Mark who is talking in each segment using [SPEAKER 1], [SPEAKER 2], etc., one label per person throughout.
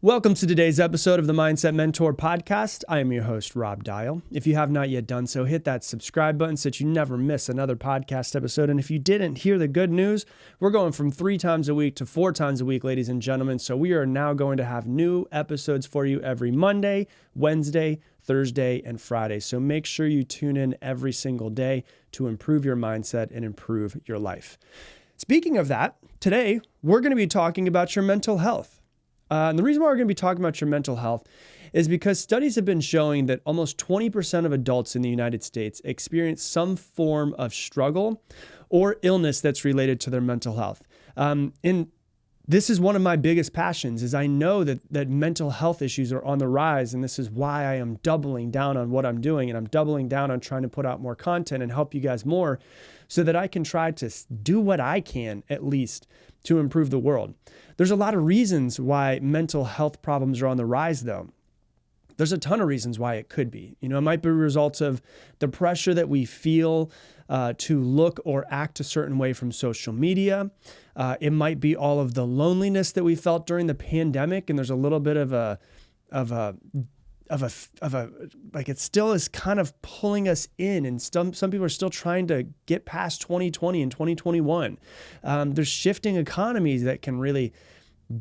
[SPEAKER 1] Welcome to today's episode of the Mindset Mentor podcast. I am your host, Rob Dial. If you have not yet done so, hit that subscribe button so that you never miss another podcast episode. And if you didn't hear the good news, we're going from 3 times a week to 4 times a week, ladies and gentlemen. So we are now going to have new episodes for you every Monday, Wednesday, Thursday, and Friday. So make sure you tune in every single day to improve your mindset and improve your life. Speaking of that, today we're going to be talking about your mental health. And the reason why we're going to be talking about your mental health is because studies have been showing that almost 20% of adults in the United States experience some form of struggle or illness that's related to their mental health. And this is one of my biggest passions, is I know that mental health issues are on the rise, and this is why I am doubling down on what I'm doing, and I'm doubling down on trying to put out more content and help you guys more so that I can try to do what I can, at least, to improve the world. There's a lot of reasons why mental health problems are on the rise, though. There's a ton of reasons why it could be. It might be a result of the pressure that we feel to look or act a certain way from social media. It might be all of the loneliness that we felt during the pandemic, and there's a little bit of a like it still is kind of pulling us in, and some people are still trying to get past 2020 and 2021. There's shifting economies that can really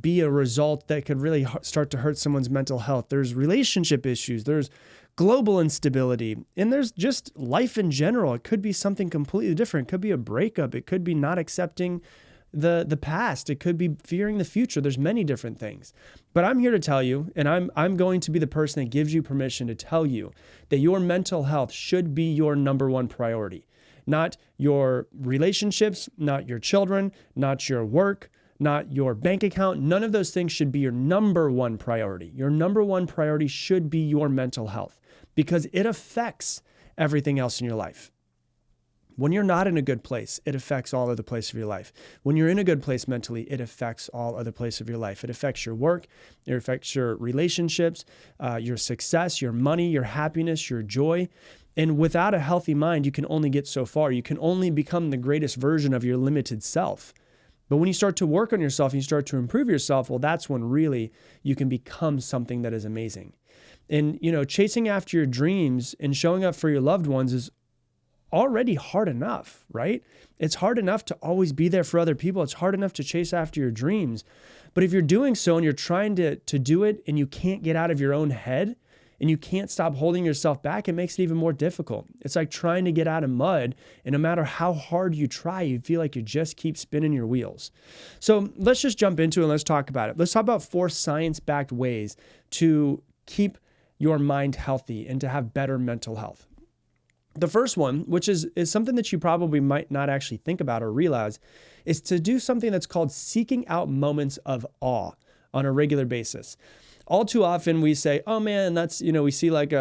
[SPEAKER 1] be a result that could really start to hurt someone's mental health. There's relationship issues, there's global instability, and there's just life in general. It could be something completely different. It could be a breakup. It could be not accepting the past. It could be fearing the future. There's many different things. But I'm here to tell you, and I'm going to be the person that gives you permission to tell you that your mental health should be your number one priority. Not your relationships, not your children, not your work, not your bank account. None of those things should be your number one priority. Your number one priority should be your mental health because it affects everything else in your life. When you're not in a good place, it affects all other places of your life. When you're in a good place mentally, it affects all other places of your life. It affects your work, it affects your relationships, your success, your money, your happiness, your joy. And without a healthy mind, you can only get so far. You can only become the greatest version of your limited self. But when you start to work on yourself and you start to improve yourself, well, that's when really you can become something that is amazing. And, chasing after your dreams and showing up for your loved ones is already hard enough, right? It's hard enough to always be there for other people. It's hard enough to chase after your dreams. But if you're doing so and you're trying to do it and you can't get out of your own head and you can't stop holding yourself back, it makes it even more difficult. It's like trying to get out of mud, and no matter how hard you try, you feel like you just keep spinning your wheels. So let's just jump into it and let's talk about it. Let's talk about 4 science-backed ways to keep your mind healthy and to have better mental health. The first one, which is something that you probably might not actually think about or realize, is to do something that's called seeking out moments of awe on a regular basis. All too often we say, oh man, that's, we see like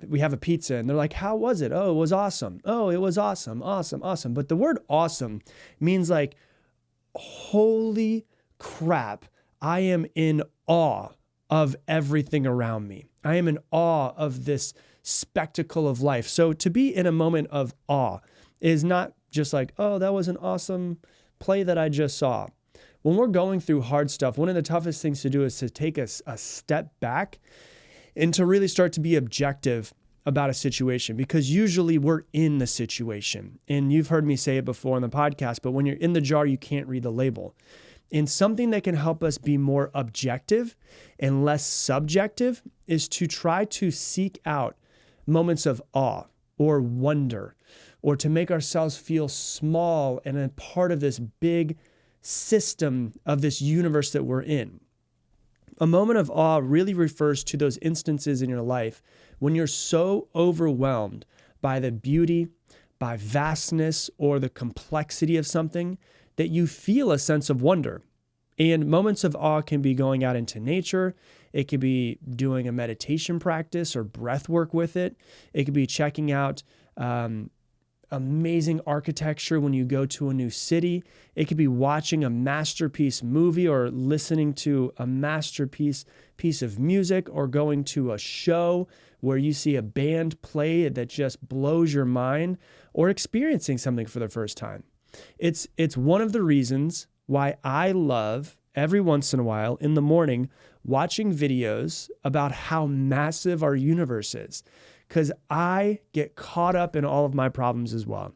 [SPEAKER 1] we have a pizza and they're like, how was it? Oh, it was awesome. Oh, it was awesome, awesome, awesome. But the word awesome means like, holy crap, I am in awe of everything around me. I am in awe of this spectacle of life. So to be in a moment of awe is not just like, oh, that was an awesome play that I just saw. When we're going through hard stuff, one of the toughest things to do is to take a step back and to really start to be objective about a situation, because usually we're in the situation. And you've heard me say it before on the podcast, but when you're in the jar, you can't read the label. And something that can help us be more objective and less subjective is to try to seek out moments of awe or wonder, or to make ourselves feel small and a part of this big system of this universe that we're in. A moment of awe really refers to those instances in your life when you're so overwhelmed by the beauty, by vastness, or the complexity of something that you feel a sense of wonder. And moments of awe can be going out into nature. It could be doing a meditation practice or breath work with it. It could be checking out amazing architecture when you go to a new city. It could be watching a masterpiece movie or listening to a masterpiece piece of music, or going to a show where you see a band play that just blows your mind, or experiencing something for the first time. It's one of the reasons why I love every once in a while in the morning watching videos about how massive our universe is, because I get caught up in all of my problems as well.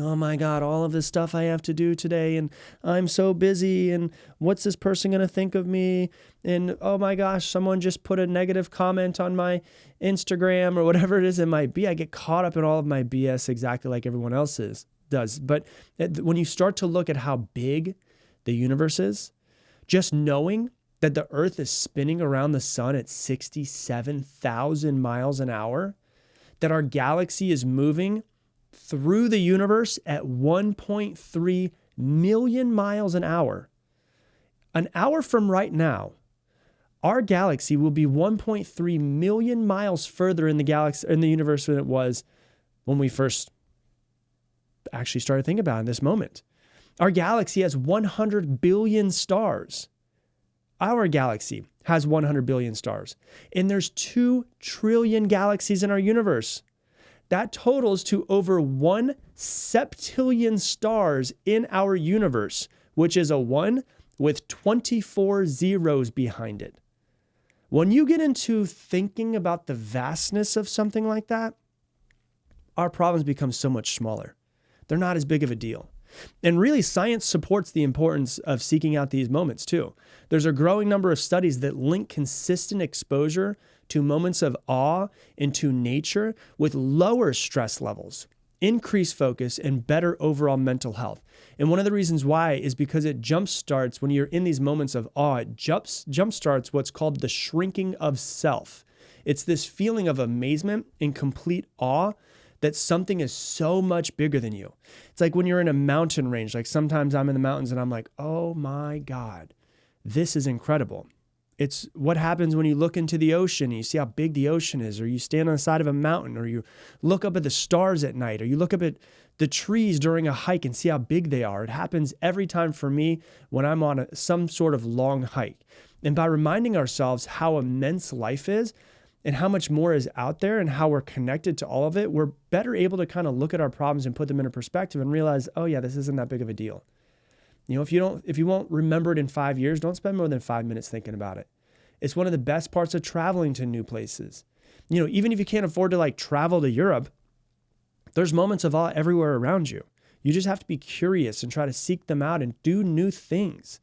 [SPEAKER 1] Oh my God, all of this stuff I have to do today, and I'm so busy, and what's this person going to think of me? And oh my gosh, someone just put a negative comment on my Instagram or whatever it is it might be. I get caught up in all of my BS exactly like everyone else does. But when you start to look at how big the universe is, just knowing that the earth is spinning around the sun at 67,000 miles an hour, that our galaxy is moving through the universe at 1.3 million miles an hour. An hour from right now, our galaxy will be 1.3 million miles further in the universe than it was when we first actually started thinking about it in this moment. Our galaxy has 100 billion stars. Our galaxy has 100 billion stars. And there's 2 trillion galaxies in our universe. That totals to over 1 septillion stars in our universe, which is a 1 with 24 zeros behind it. When you get into thinking about the vastness of something like that, our problems become so much smaller. They're not as big of a deal. And really, science supports the importance of seeking out these moments too. There's a growing number of studies that link consistent exposure to moments of awe and to nature with lower stress levels, increased focus, and better overall mental health. And one of the reasons why is because it jumpstarts, when you're in these moments of awe, it jumpstarts what's called the shrinking of self. It's this feeling of amazement and complete awe that something is so much bigger than you. It's like when you're in a mountain range, like sometimes I'm in the mountains and I'm like, oh my God, this is incredible. It's what happens when you look into the ocean and you see how big the ocean is, or you stand on the side of a mountain, or you look up at the stars at night, or you look up at the trees during a hike and see how big they are. It happens every time for me when I'm on some sort of long hike. And by reminding ourselves how immense life is, and how much more is out there and how we're connected to all of it, we're better able to kind of look at our problems and put them into perspective and realize, oh yeah, this isn't that big of a deal. You know, if you won't remember it in 5 years, don't spend more than 5 minutes thinking about it. It's one of the best parts of traveling to new places. You know, even if you can't afford to travel to Europe, there's moments of awe everywhere around you. You just have to be curious and try to seek them out and do new things.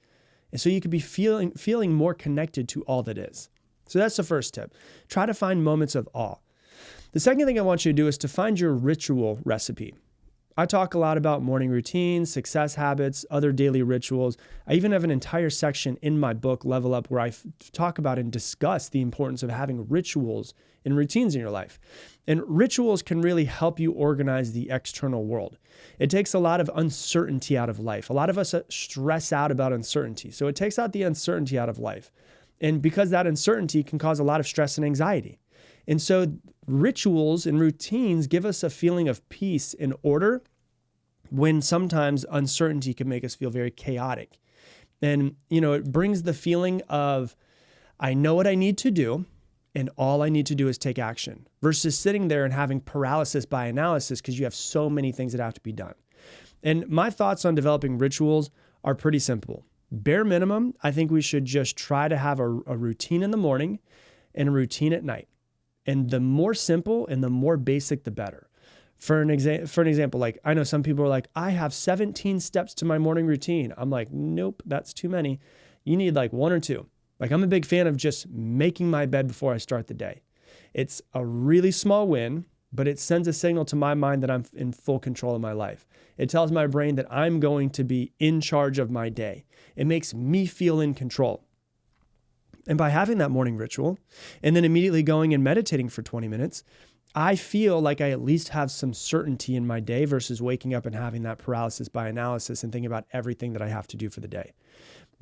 [SPEAKER 1] And so you could be feeling more connected to all that is. So that's the first tip. Try to find moments of awe. The second thing I want you to do is to find your ritual recipe. I talk a lot about morning routines, success habits, other daily rituals. I even have an entire section in my book, Level Up, where I talk about and discuss the importance of having rituals and routines in your life. And rituals can really help you organize the external world. It takes a lot of uncertainty out of life. A lot of us stress out about uncertainty. So it takes out the uncertainty out of life. And because that uncertainty can cause a lot of stress and anxiety. And so rituals and routines give us a feeling of peace and order when sometimes uncertainty can make us feel very chaotic. And, you know, it brings the feeling of, I know what I need to do, and all I need to do is take action, versus sitting there and having paralysis by analysis because you have so many things that have to be done. And my thoughts on developing rituals are pretty simple. Bare minimum, I think we should just try to have a routine in the morning and a routine at night. And the more simple and the more basic, the better. For an example, like I know some people are like, I have 17 steps to my morning routine. I'm like, nope, that's too many. You need like 1 or 2. Like I'm a big fan of just making my bed before I start the day. It's a really small win, but it sends a signal to my mind that I'm in full control of my life. It tells my brain that I'm going to be in charge of my day. It makes me feel in control. And by having that morning ritual and then immediately going and meditating for 20 minutes, I feel like I at least have some certainty in my day versus waking up and having that paralysis by analysis and thinking about everything that I have to do for the day.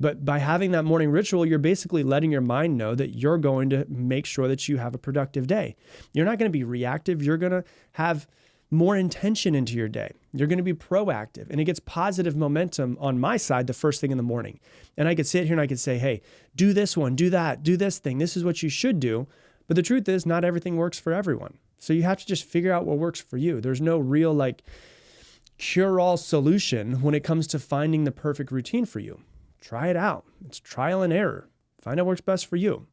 [SPEAKER 1] But by having that morning ritual, you're basically letting your mind know that you're going to make sure that you have a productive day. You're not going to be reactive. You're going to have more intention into your day. You're going to be proactive, and it gets positive momentum on my side the first thing in the morning. And I could sit here and I could say, hey, do this one, do that, do this thing. This is what you should do. But the truth is not everything works for everyone. So you have to just figure out what works for you. There's no real cure-all solution when it comes to finding the perfect routine for you. try it out. It's trial and error. Find out what works best for you.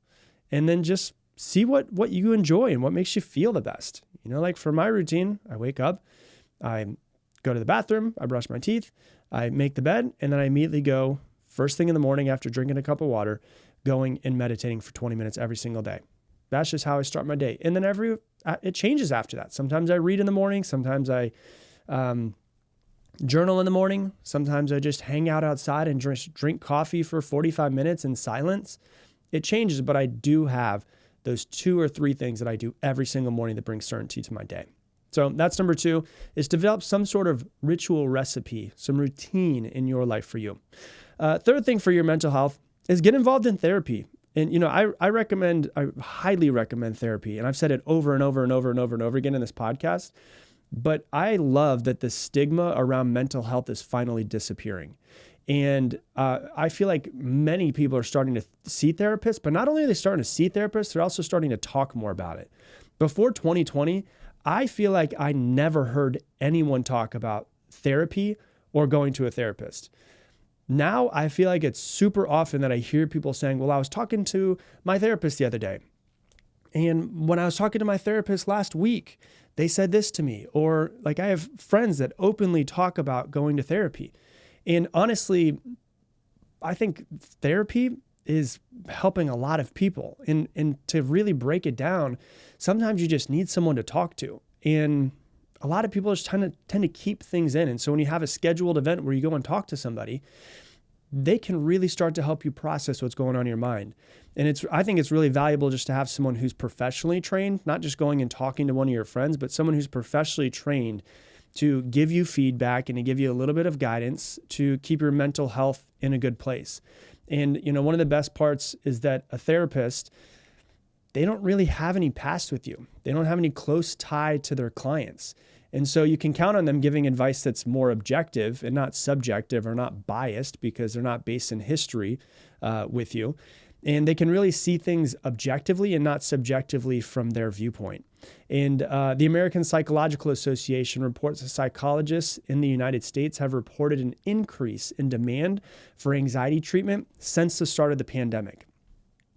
[SPEAKER 1] And then just see what you enjoy and what makes you feel the best. Like for my routine, I wake up, I go to the bathroom, I brush my teeth, I make the bed, and then I immediately go first thing in the morning after drinking a cup of water, going and meditating for 20 minutes every single day. That's just how I start my day. And then it changes after that. Sometimes I read in the morning. Sometimes I journal in the morning. Sometimes I just hang out outside and drink coffee for 45 minutes in silence. It changes, but I do have those 2 or 3 things that I do every single morning that bring certainty to my day. So that's number 2, is develop some sort of ritual recipe, some routine in your life for you. Third thing for your mental health is get involved in therapy. And, I highly recommend therapy. And I've said it over and over and over and over and over again in this podcast. But I love that the stigma around mental health is finally disappearing. And I feel like many people are starting to see therapists, but not only are they starting to see therapists, they're also starting to talk more about it. Before 2020, I feel like I never heard anyone talk about therapy or going to a therapist. Now I feel like it's super often that I hear people saying, well, I was talking to my therapist the other day. And when I was talking to my therapist last week, they said this to me. Or like I have friends that openly talk about going to therapy. And honestly, I think therapy is helping a lot of people. And to really break it down, sometimes you just need someone to talk to. And a lot of people just tend to keep things in. And so when you have a scheduled event where you go and talk to somebody, they can really start to help you process what's going on in your mind. And I think it's really valuable just to have someone who's professionally trained, not just going and talking to one of your friends, but someone who's professionally trained to give you feedback and to give you a little bit of guidance to keep your mental health in a good place. And, one of the best parts is that a therapist, they don't really have any past with you. They don't have any close tie to their clients. And so you can count on them giving advice that's more objective and not subjective or not biased because they're not based in history with you. And they can really see things objectively and not subjectively from their viewpoint. And the American Psychological Association reports that psychologists in the United States have reported an increase in demand for anxiety treatment since the start of the pandemic.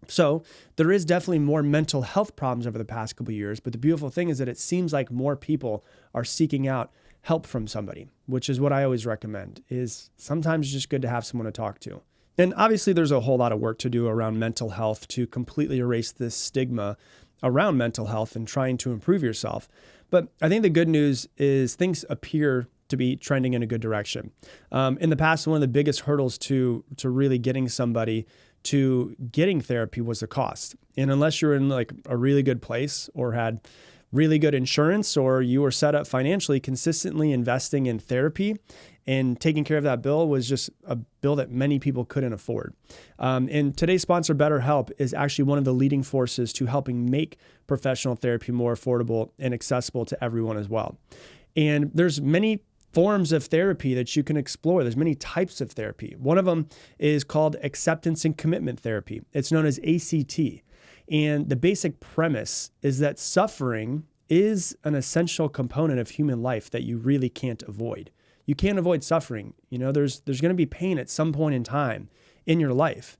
[SPEAKER 1] So there is definitely more mental health problems over the past couple of years, but the beautiful thing is that it seems like more people are seeking out help from somebody, which is what I always recommend, is sometimes it's just good to have someone to talk to. And obviously there's a whole lot of work to do around mental health to completely erase this stigma around mental health and trying to improve yourself. But I think the good news is things appear to be trending in a good direction. In the past, one of the biggest hurdles to really getting somebody to getting therapy was the cost. And unless you're in like a really good place or had really good insurance or you were set up financially, consistently investing in therapy and taking care of that bill was just a bill that many people couldn't afford. And today's sponsor, BetterHelp, is actually one of the leading forces to helping make professional therapy more affordable and accessible to everyone as well. And there's many forms of therapy that you can explore. There's many types of therapy. One of them is called acceptance and commitment therapy. It's known as ACT. And the basic premise is that suffering is an essential component of human life that you really can't avoid. You can't avoid suffering. There's going to be pain at some point in time in your life.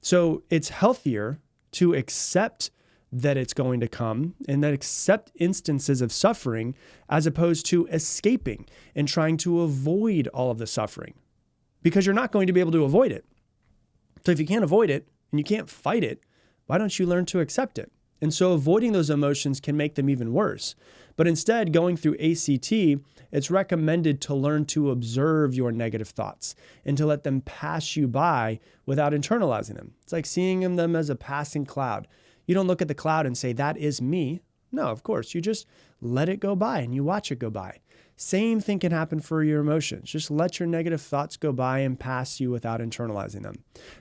[SPEAKER 1] So it's healthier to accept that it's going to come and that accept instances of suffering as opposed to escaping and trying to avoid all of the suffering, because you're not going to be able to avoid it. So if you can't avoid it and you can't fight it, why don't you learn to accept it? And so avoiding those emotions can make them even worse. But instead, going through ACT, it's recommended to learn to observe your negative thoughts and to let them pass you by without internalizing them. It's like seeing them as a passing cloud. You don't look at the cloud and say, that is me. No, of course. You just let it go by and you watch it go by. Same thing can happen for your emotions. Just let your negative thoughts go by and pass you without internalizing them.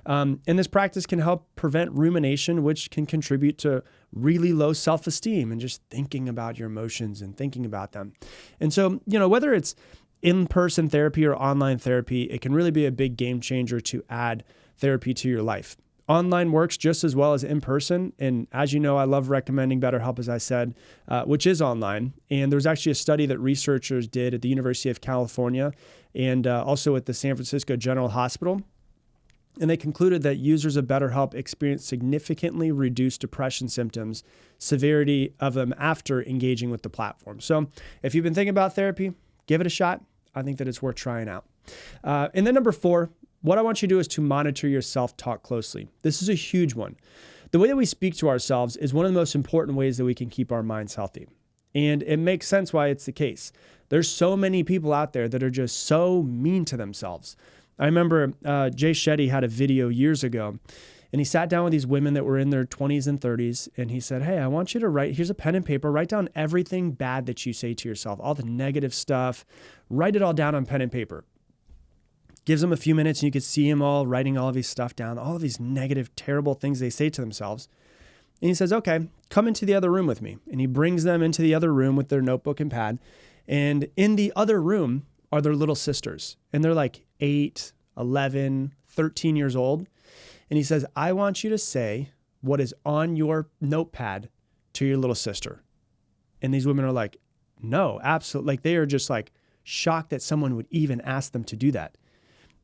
[SPEAKER 1] And this practice can help prevent rumination, which can contribute to really low self-esteem and just thinking about your emotions and thinking about them. And so, whether it's in-person therapy or online therapy, it can really be a big game changer to add therapy to your life. Online works just as well as in person. And as you know, I love recommending BetterHelp, as I said, which is online. And there was actually a study that researchers did at the University of California and also at the San Francisco General Hospital. And they concluded that users of BetterHelp experienced significantly reduced depression symptoms, severity of them after engaging with the platform. So if you've been thinking about therapy, give it a shot. I think that it's worth trying out. And then number 4, what I want you to do is to monitor your self-talk closely. This is a huge one. The way that we speak to ourselves is one of the most important ways that we can keep our minds healthy. And it makes sense why it's the case. There's so many people out there that are just so mean to themselves. I remember Jay Shetty had a video years ago, and he sat down with these women that were in their 20s and 30s, and he said, hey, I want you to here's a pen and paper, write down everything bad that you say to yourself, all the negative stuff, write it all down on pen and paper. Gives them a few minutes, and you could see him all writing all of his stuff down, all of these negative, terrible things they say to themselves. And he says, okay, come into the other room with me. And he brings them into the other room with their notebook and pad. And in the other room are their little sisters. And they're like 8, 11, 13 years old. And he says, I want you to say what is on your notepad to your little sister. And these women are like, no, absolutely. Like they are just like shocked that someone would even ask them to do that.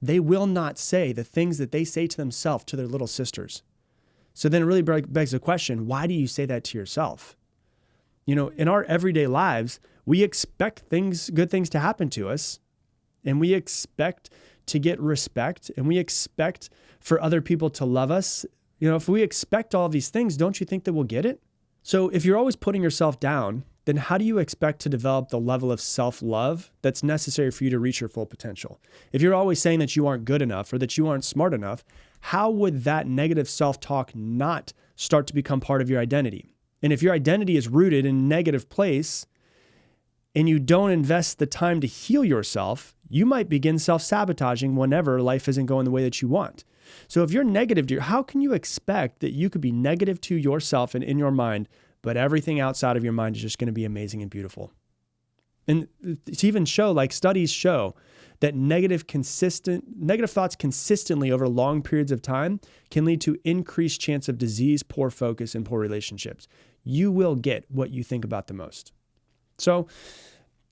[SPEAKER 1] They will not say the things that they say to themselves to their little sisters. So then it really begs the question, why do you say that to yourself? You know, in our everyday lives, we expect good things to happen to us, and we expect to get respect, and we expect for other people to love us. You know, if we expect all of these things, don't you think that we'll get it? So if you're always putting yourself down, then how do you expect to develop the level of self-love that's necessary for you to reach your full potential? If you're always saying that you aren't good enough or that you aren't smart enough, how would that negative self-talk not start to become part of your identity? And if your identity is rooted in a negative place and you don't invest the time to heal yourself, you might begin self-sabotaging whenever life isn't going the way that you want. So if you're negative, how can you expect that you could be negative to yourself and in your mind, but everything outside of your mind is just going to be amazing and beautiful? And to even show, like studies show, that negative thoughts consistently over long periods of time can lead to increased chance of disease, poor focus, and poor relationships. You will get what you think about the most. So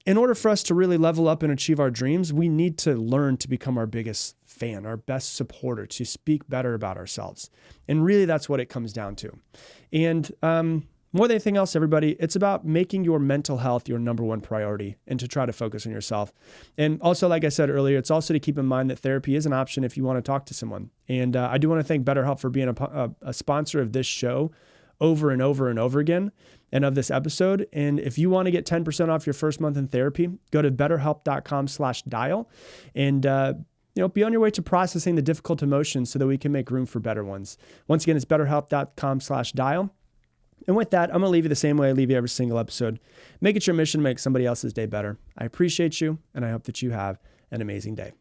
[SPEAKER 1] in order for us to really level up and achieve our dreams, we need to learn to become our biggest fan, our best supporter, to speak better about ourselves. And really, that's what it comes down to. And more than anything else, everybody, it's about making your mental health your number one priority and to try to focus on yourself. And also, like I said earlier, it's also to keep in mind that therapy is an option if you want to talk to someone. And I do want to thank BetterHelp for being a sponsor of this show over and over and over again, and of this episode. And if you want to get 10% off your first month in therapy, go to betterhelp.com/dial and be on your way to processing the difficult emotions so that we can make room for better ones. Once again, it's betterhelp.com/dial. And with that, I'm going to leave you the same way I leave you every single episode. Make it your mission to make somebody else's day better. I appreciate you, and I hope that you have an amazing day.